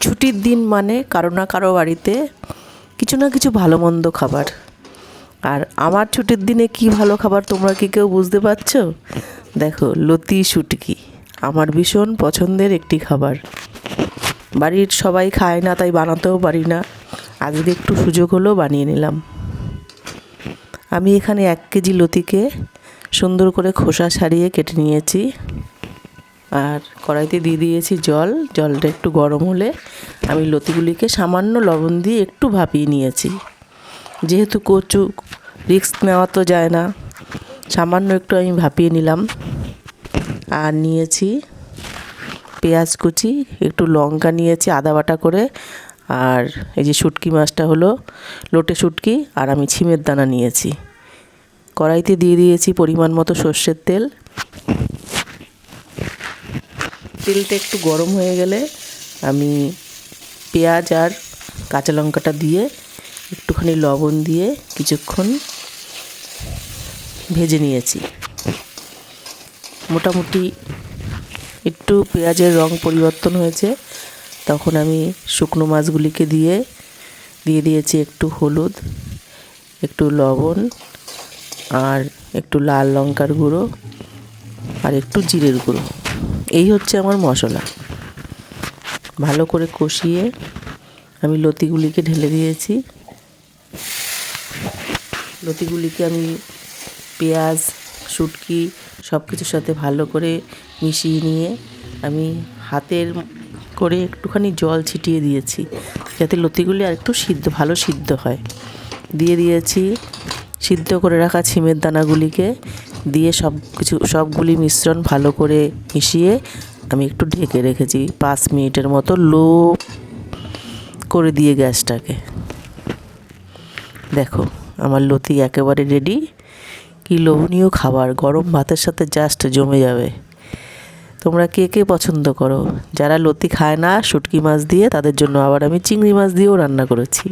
ছুটির দিন মানে কারো না কারো বাড়িতে কিছু না কিছু ভালো মন্দ খাবার। আর আমার ছুটির দিনে কি ভালো খাবার তোমরা কি কেউ বুঝতে পারছো? দেখো, লতি শুটকি আমার ভীষণ পছন্দের একটি খাবার। বাড়ির সবাই খায় না, তাই বানাতেও পারি না। আজকে একটু সুযোগ হলো, বানিয়ে নিলাম। আমি এখানে 1 কেজি লতিকে সুন্দর করে খোসা ছাড়িয়ে কেটে নিয়েছি। আর কড়াইতে দিয়ে দিয়েছি জল। জলটা একটু গরম হলে আমি লতিগুলিকে সামান্য লবণ দিয়ে একটু ভাপিয়ে নিয়েছি। যেহেতু কচু, রিস্ক নেওয়া তো যায় না, সামান্য একটু আমি ভাপিয়ে নিলাম। আর নিয়েছি পেঁয়াজ কুচি, একটু লঙ্কা নিয়েছি আদা বাটা করে। আর এই যে শুটকি মাছটা হলো লোটে শুটকি, আর আমি ছিমের দানা নিয়েছি। কড়াইতে দিয়ে দিয়েছি পরিমাণ মতো সর্ষের তেল। তেলটা একটু গরম হয়ে গেলে আমি পেঁয়াজ আর কাঁচা লঙ্কাটা দিয়ে একটুখানি লবণ দিয়ে কিছুক্ষণ ভেজে নিয়েছি। মোটামুটি একটু পেঁয়াজের রং পরিবর্তন হয়েছে, তখন আমি শুকনো মাছগুলিকে দিয়ে দিয়েছি একটু হলুদ, একটু লবণ, আর একটু লাল লঙ্কার গুঁড়ো, আর একটু জিরের গুঁড়ো। এই হচ্ছে আমার মশলা। ভালো করে কষিয়ে আমি লতিগুলিকে ঢেলে দিয়েছি। লতিগুলিকে আমি পেঁয়াজ, শুটকি সব কিছুর সাথে ভালো করে মিশিয়ে নিয়ে আমি হাতের করে একটুখানি জল ছিটিয়ে দিয়েছি, যাতে লতিগুলি আর একটু ভালো সিদ্ধ হয়। দিয়ে দিয়েছি সিদ্ধ করে রাখা ছিমের দানাগুলিকে, দিয়ে সবগুলি মিশ্রণ ভালো করে মিশিয়ে আমি একটু ঢেকে রেখেছি 5 মিনিটের মতো, লো করে দিয়ে গ্যাসটাকে। দেখো, আমার লতি একেবারে রেডি। কি লোভনীয় খাবার, গরম ভাতের সাথে জাস্ট জমে যাবে। তোমরা কে কে পছন্দ করো? যারা লতি খায় না শুটকি মাছ দিয়ে, তাদের জন্য আবার আমি চিংড়ি মাছ দিয়েও রান্না করেছি।